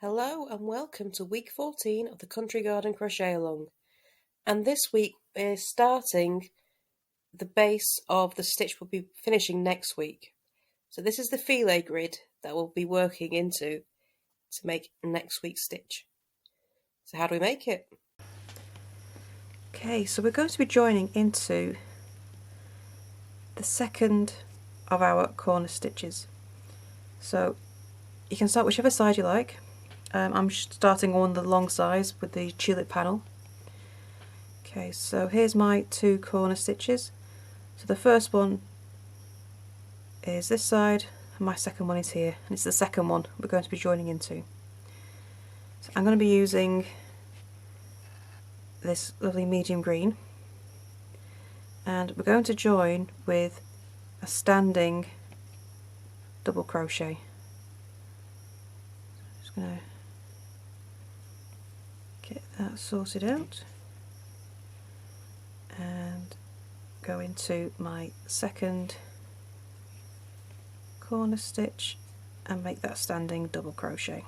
Hello and welcome to week 14 of the Country Garden Crochet Along, and this week we're starting the base of the stitch we'll be finishing next week. So this is the Filet grid that we'll be working into to make next week's stitch. So how do we make it? Okay, so we're going to be joining into the second of our corner stitches. So you can start whichever side you like. I'm starting on the long sides with the tulip panel. Okay, so here's my two corner stitches. So the first one is this side and my second one is here, and it's the second one we're going to be joining into. So I'm going to be using this lovely medium green, and we're going to join with a standing double crochet. So I'm just going to get that sorted out and go into my second corner stitch and make that standing double crochet.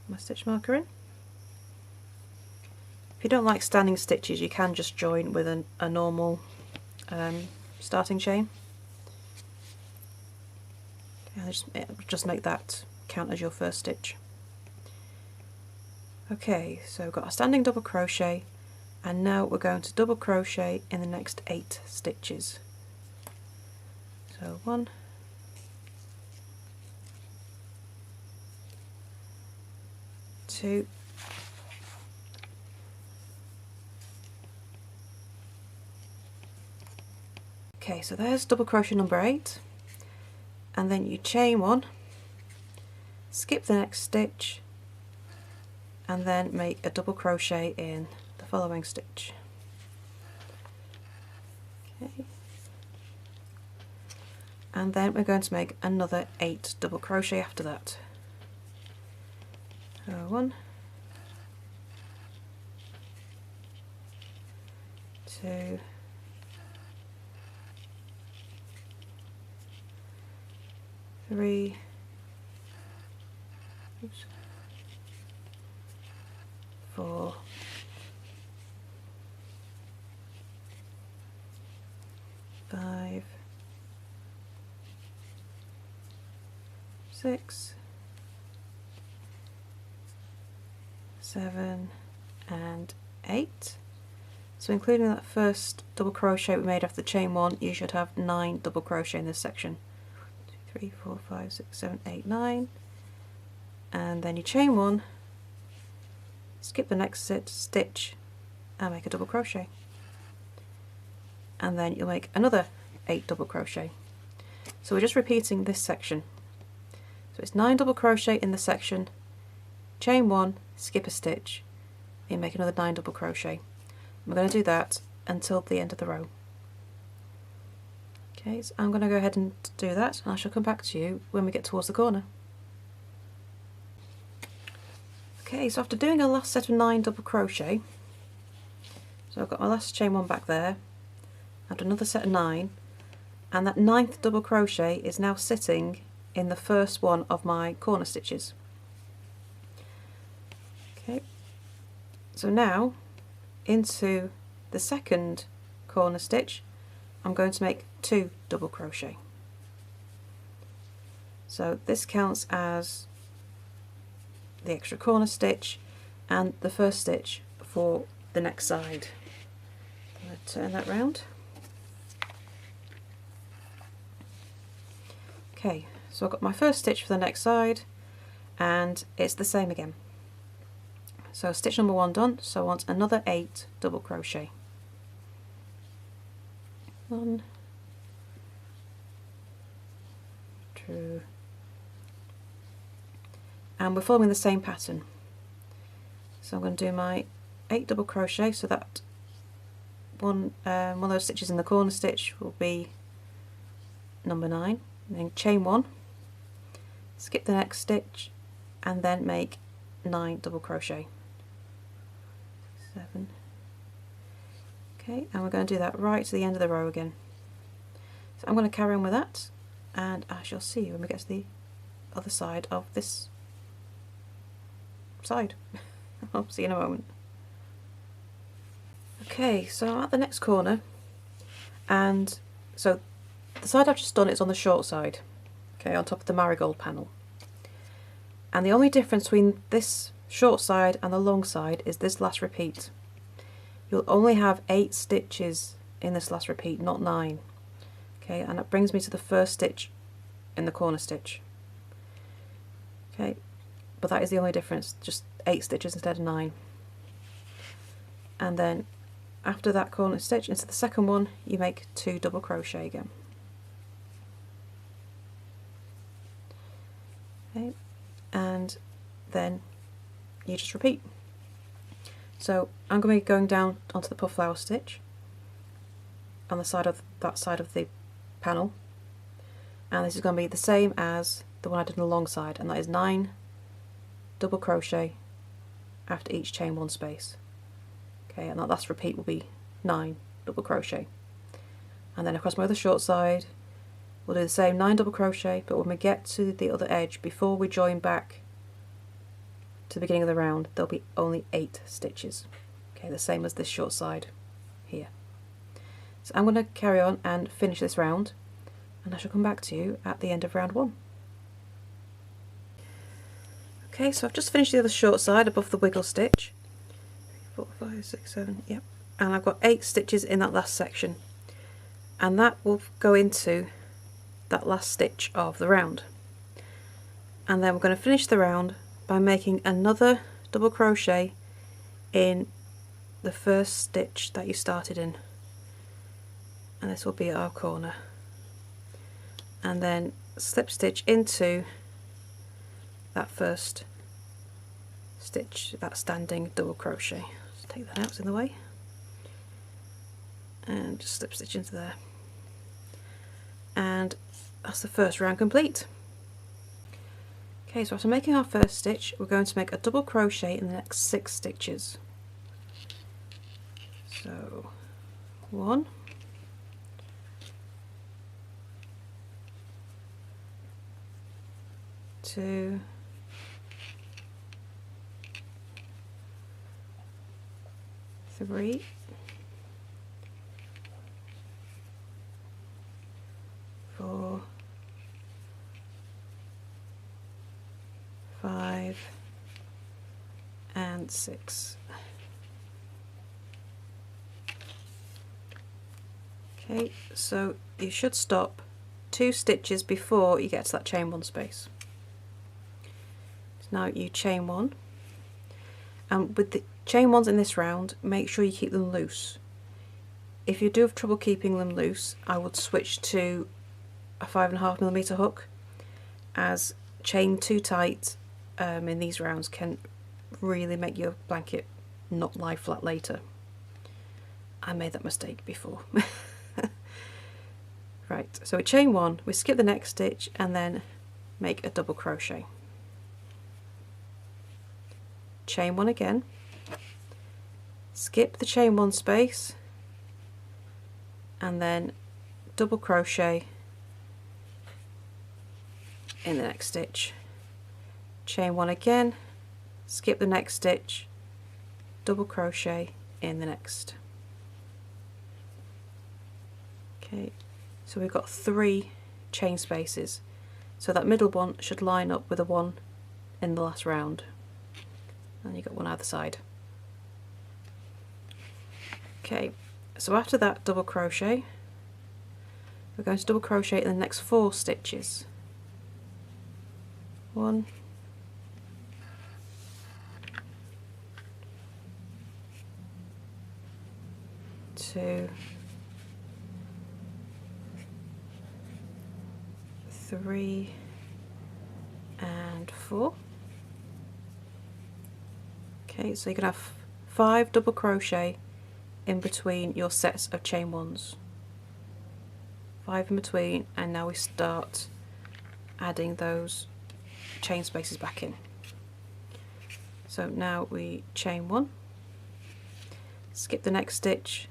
My stitch marker in. If you don't like standing stitches, you can just join with a normal starting chain. Okay, just make that count as your first stitch. Okay, so we've got a standing double crochet, and now we're going to double crochet in the next 8 stitches. So 1, 2, 'kay, so there's double crochet number 8, and then you chain 1, skip the next stitch, and then make a double crochet in the following stitch. Okay. And then we're going to make another 8 double crochet after that. So 1, 2, 3, 4, 5, 6, 7, and 8. So including that first double crochet we made after the chain 1, you should have 9 double crochet in this section. 2, 3, 4, 5, 6, 7, 8, 9. And then you chain 1, skip the next stitch and make a double crochet. And then you'll make another 8 double crochet. So we're just repeating this section. So it's 9 double crochet in the section, chain 1, skip a stitch, and you make another 9 double crochet. We're going to do that until the end of the row. Okay, so I'm going to go ahead and do that, and I shall come back to you when we get towards the corner. Okay, so after doing a last set of 9 double crochet, so I've got my last chain 1 back there, I've done another set of 9, and that 9th double crochet is now sitting in the first one of my corner stitches. Okay, so now into the second corner stitch I'm going to make 2 double crochet. So this counts as the extra corner stitch and the first stitch for the next side. I'm going to turn that round. Okay, so I've got my first stitch for the next side, and it's the same again. So stitch number 1 done, so I want another 8 double crochet. 1, 2, and we're following the same pattern. So I'm going to do my 8 double crochet, so that one of those stitches in the corner stitch will be number 9. And then chain 1, skip the next stitch, and then make 9 double crochet. 7. Okay, and we're going to do that right to the end of the row again. So I'm going to carry on with that, and I shall see you when we get to the other side of this side. I'll see you in a moment. Okay, so I'm at the next corner, and so the side I've just done is on the short side, okay, on top of the marigold panel. And the only difference between this short side and the long side is this last repeat. You'll only have 8 stitches in this last repeat, not 9. Okay, and that brings me to the first stitch in the corner stitch. Okay, but that is the only difference, just 8 stitches instead of 9. And then after that corner stitch into the second one, you make 2 double crochet again. Okay, and then you just repeat. So I'm going to be going down onto the puff flower stitch on the side of that side of the panel, and this is going to be the same as the one I did on the long side, and that is 9 double crochet after each chain 1 space. Okay, and that last repeat will be 9 double crochet. And then across my other short side we'll do the same 9 double crochet, but when we get to the other edge, before we join back to the beginning of the round, there'll be only 8 stitches. Okay, the same as this short side here. So I'm going to carry on and finish this round, and I shall come back to you at the end of round 1. Okay, so I've just finished the other short side above the wiggle stitch. 4, 5, 6, 7, yep. And I've got 8 stitches in that last section, and that will go into that last stitch of the round. And then we're going to finish the round by making another double crochet in the first stitch that you started in, and this will be our corner, and then slip stitch into that first stitch, that standing double crochet. Just take that out, it's in the way, and just slip stitch into there, and that's the first round complete. Okay, so after making our first stitch, we're going to make a double crochet in the next 6 stitches. So 1, 2, 3, 4, 5, and 6. Okay, so you should stop 2 stitches before you get to that chain 1 space. So now you chain 1, and with the chain 1s in this round, make sure you keep them loose. If you do have trouble keeping them loose, I would switch to a 5.5mm hook, as chain too tight in these rounds can really make your blanket not lie flat later. I made that mistake before. Right, so we chain 1, we skip the next stitch and then make a double crochet. Chain 1 again, skip the chain 1 space, and then double crochet in the next stitch. Chain 1 again, skip the next stitch, double crochet in the next. Okay, so we've got 3 chain spaces, so that middle one should line up with the one in the last round, and you've got one either side. Okay, so after that double crochet, we're going to double crochet in the next 4 stitches. 1, 2, 3, and 4. Okay, so you can have 5 double crochet in between your sets of chain 1s. 5 in between, and now we start adding those chain spaces back in. So now we chain 1, skip the next stitch,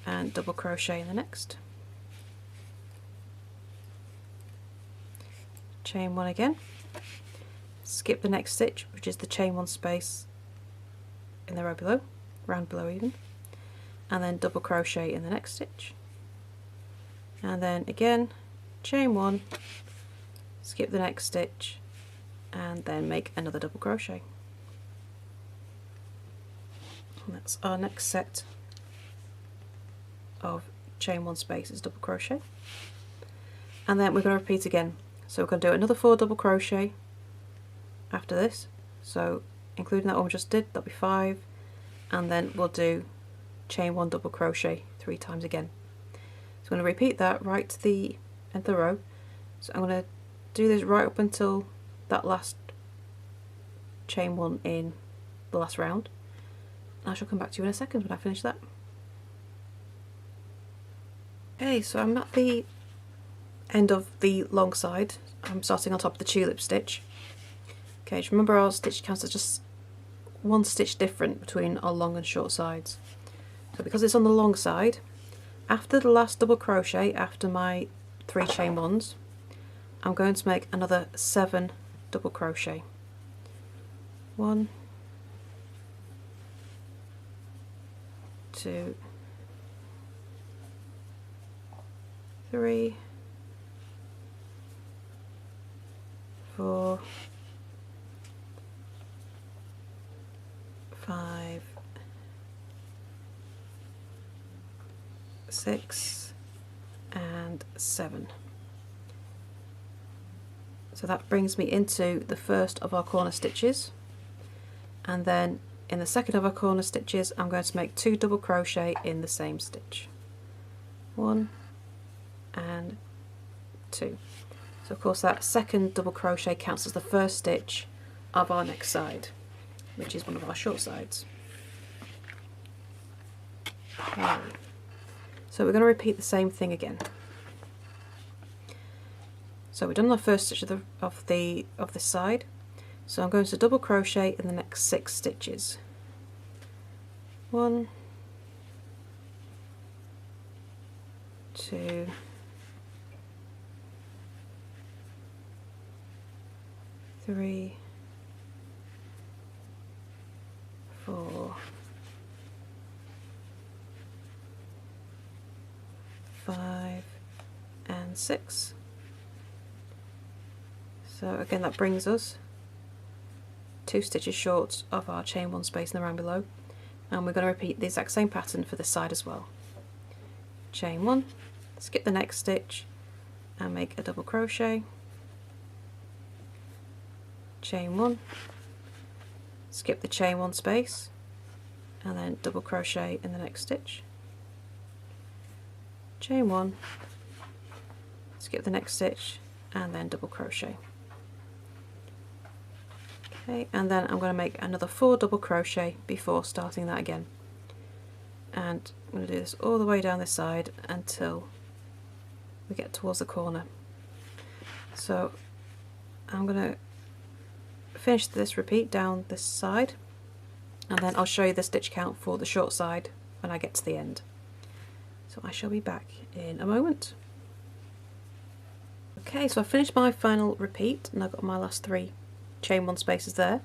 and double crochet in the next. chain 1 again, skip the next stitch, which is the chain 1 space in the row below, round below even, and then double crochet in the next stitch, and then again chain 1, skip the next stitch, and then make another double crochet. And that's our next set of chain 1 spaces double crochet, and then we're going to repeat again. So we're going to do another 4 double crochet after this, so including that one we just did, that'll be 5, and then we'll do chain 1 double crochet 3 times again. So I'm going to repeat that right to the end of the row. So I'm going to do this right up until that last chain 1 in the last round. I shall come back to you in a second when I finish that. Okay, so I'm at the end of the long side. I'm starting on top of the tulip stitch. Okay, just remember our stitch counts as just 1 stitch different between our long and short sides. So because it's on the long side, after the last double crochet, after my 3 chain 1s, I'm going to make another 7 double crochet. 1, 2, 3, 4, 5, 6, and 7. So that brings me into the first of our corner stitches, and then in the second of our corner stitches I'm going to make 2 double crochet in the same stitch. 1 and 2. So of course that second double crochet counts as the first stitch of our next side, which is one of our short sides. Okay. So we're going to repeat the same thing again. So we've done the first stitch of this side, so I'm going to double crochet in the next 6 stitches. 1, 2, 3, 4, 5, and 6. So again that brings us 2 stitches short of our chain 1 space in the round below, and we're going to repeat the exact same pattern for this side as well. Chain 1, skip the next stitch and make a double crochet, chain 1, skip the chain 1 space and then double crochet in the next stitch, chain 1, skip the next stitch and then double crochet. Okay, and then I'm going to make another 4 double crochet before starting that again, and I'm going to do this all the way down this side until we get towards the corner. So I'm going to finish this repeat down this side, and then I'll show you the stitch count for the short side when I get to the end. So I shall be back in a moment. Okay, so I've finished my final repeat and I've got my last 3 chain 1 spaces there.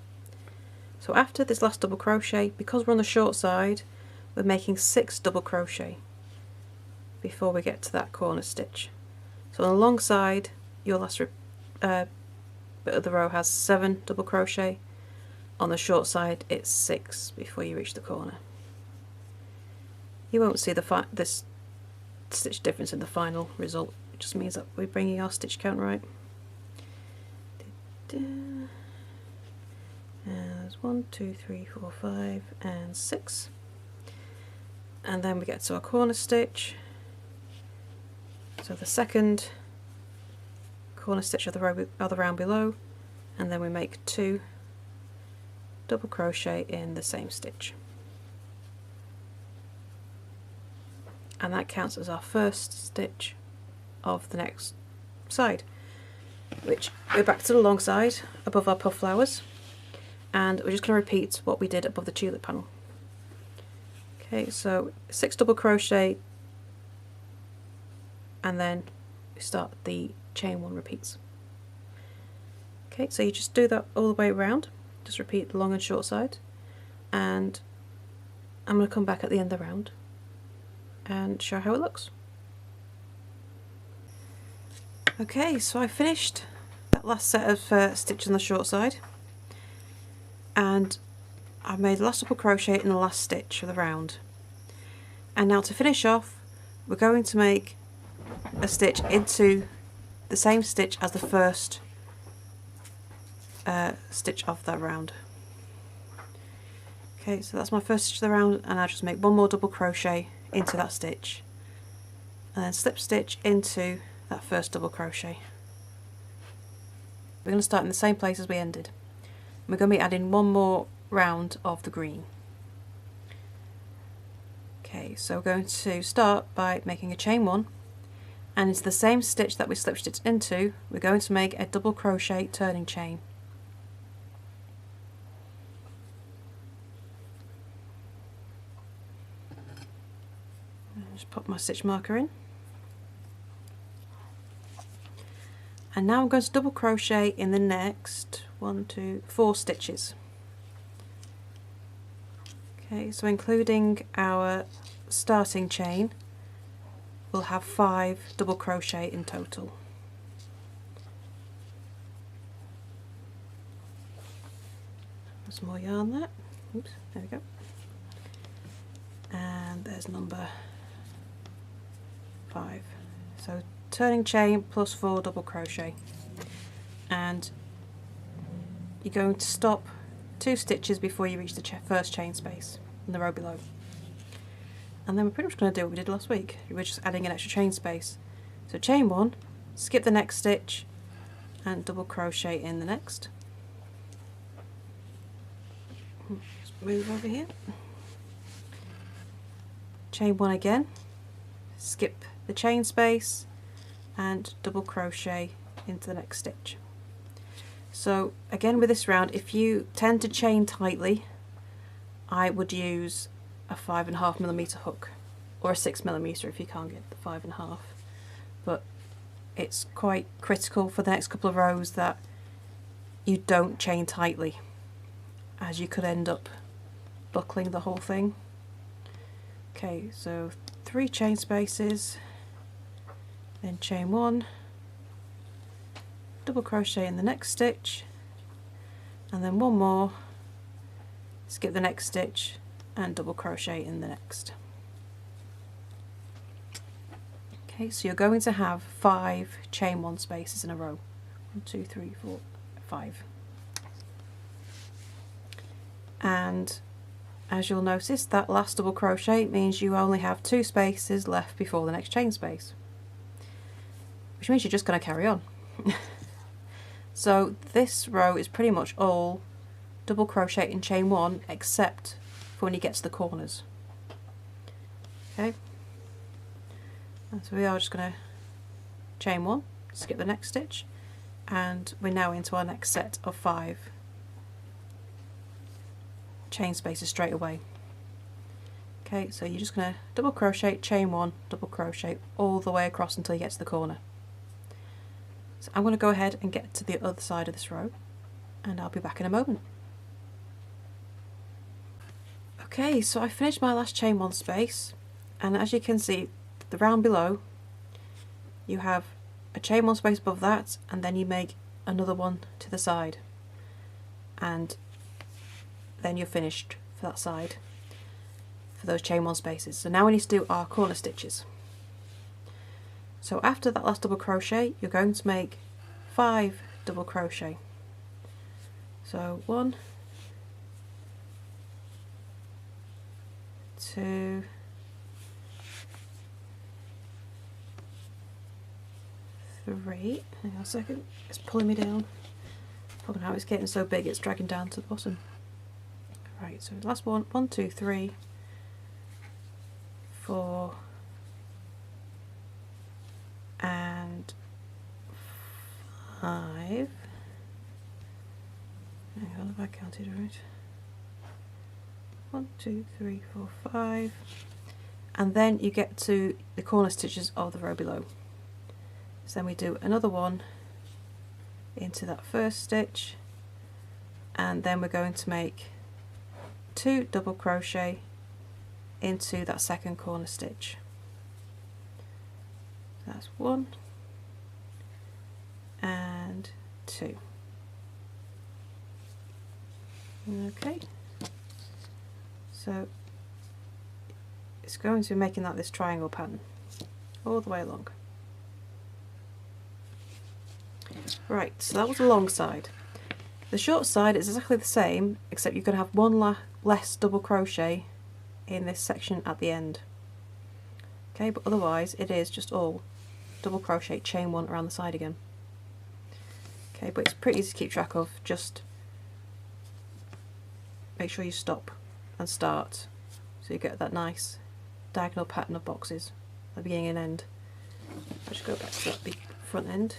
So after this last double crochet, because we're on the short side, we're making 6 double crochet before we get to that corner stitch. So on the long side, your last bit of the row has 7 double crochet. On the short side, it's 6 before you reach the corner. You won't see this stitch difference in the final result. It just means that we're bringing our stitch count right. There's 1, 2, 3, 4, 5, and 6. And then we get to our corner stitch. So the second corner stitch of the round below, and then we make 2 double crochet in the same stitch. And that counts as our first stitch of the next side, which we're back to the long side above our puff flowers, and we're just going to repeat what we did above the tulip panel. Okay, so 6 double crochet, and then we start the chain 1 repeats. Okay, so you just do that all the way around, just repeat the long and short side, and I'm going to come back at the end of the round and show how it looks. Okay, so I finished that last set of stitches on the short side, and I made the last double crochet in the last stitch of the round. And now to finish off, we're going to make a stitch into the same stitch as the first stitch of that round. Okay, so that's my first stitch of the round, and I'll just make one more double crochet into that stitch and then slip stitch into that first double crochet. We're going to start in the same place as we ended. We're going to be adding one more round of the green. Okay, so we're going to start by making a chain one, and into the same stitch that we slip stitched into, we're going to make a double crochet turning chain. Just pop my stitch marker in, and now I'm going to double crochet in the next 4 stitches. Okay, so including our starting chain, we'll have 5 double crochet in total. There's more yarn there. Oops, there we go. And there's number 5. So turning chain plus 4 double crochet, and you're going to stop 2 stitches before you reach the first chain space in the row below. And then we're pretty much going to do what we did last week. We're just adding an extra chain space. So chain 1, skip the next stitch and double crochet in the next. Just move over here. Chain 1 again, skip the chain space and double crochet into the next stitch. So again, with this round, if you tend to chain tightly, I would use a 5.5mm hook, or a 6mm if you can't get the 5.5. But it's quite critical for the next couple of rows that you don't chain tightly, as you could end up buckling the whole thing. Okay, so 3 chain spaces, then chain 1, double crochet in the next stitch, and then 1 more, skip the next stitch and double crochet in the next. Okay, so you're going to have 5 chain 1 spaces in a row. 1, 2, 3, 4, 5. And as you'll notice, that last double crochet means you only have 2 spaces left before the next chain space, which means you're just going to carry on. So this row is pretty much all double crochet in chain 1 except for when you get to the corners. Okay, and so we are just going to chain 1, skip the next stitch, and we're now into our next set of 5 chain spaces straight away. Okay, so you're just going to double crochet, chain 1, double crochet all the way across until you get to the corner. So I'm going to go ahead and get to the other side of this row, and I'll be back in a moment. Okay, so I finished my last chain 1 space, and as you can see, the round below, you have a chain 1 space above that, and then you make another one to the side, and then you're finished for that side for those chain 1 spaces. So now we need to do our corner stitches. So after that last double crochet, you're going to make 5 double crochet. So 1, 2, 3. Hang on a second, it's pulling me down. Probably now it's getting so big it's dragging down to the bottom. Right, so the last one, 1, 2, 3, 4, and 5. Hang on, if I counted right. 1, 2, 3, 4, 5, and then you get to the corner stitches of the row below. So then we do another one into that first stitch, and then we're going to make 2 double crochet into that second corner stitch. That's 1 and 2. Okay, so it's going to be making that this triangle pattern all the way along. Right, so that was the long side. The short side is exactly the same, except you're going to have one less double crochet in this section at the end. Okay, but otherwise it is just all double crochet, chain 1 around the side again. Okay, but it's pretty easy to keep track of. Just make sure you stop and start so you get that nice diagonal pattern of boxes at the beginning and end. I'll just go back to that big front end.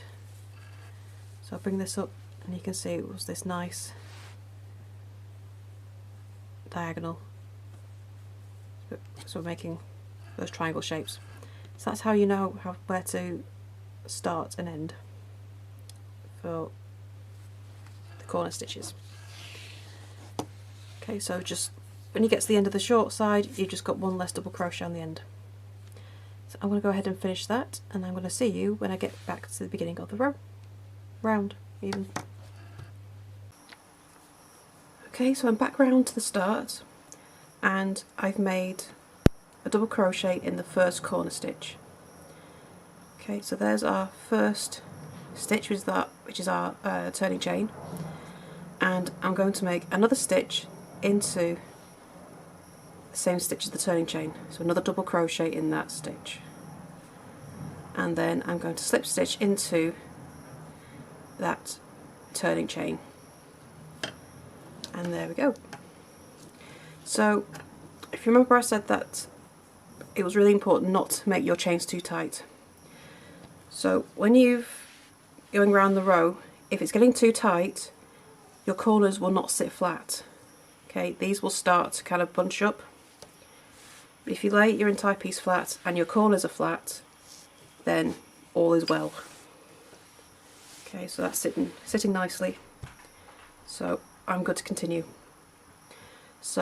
So I'll bring this up and you can see it was this nice diagonal. So we're making those triangle shapes. So that's how you know where to start and end for the corner stitches. Okay, so just when you get to the end of the short side, you've just got one less double crochet on the end. So I'm going to go ahead and finish that, and I'm going to see you when I get back to the beginning of the row. Round, even. Okay, so I'm back round to the start, and I've made a double crochet in the first corner stitch. Okay, so there's our first stitch, which is our turning chain, and I'm going to make another stitch into the same stitch as the turning chain, so another double crochet in that stitch, and then I'm going to slip stitch into that turning chain, and there we go. So if you remember, I said that it was really important not to make your chains too tight. So when you're going around the row, if it's getting too tight, your corners will not sit flat. Okay, these will start to kind of bunch up. But if you lay your entire piece flat and your corners are flat, then all is well. Okay, so that's sitting nicely. So I'm good to continue. So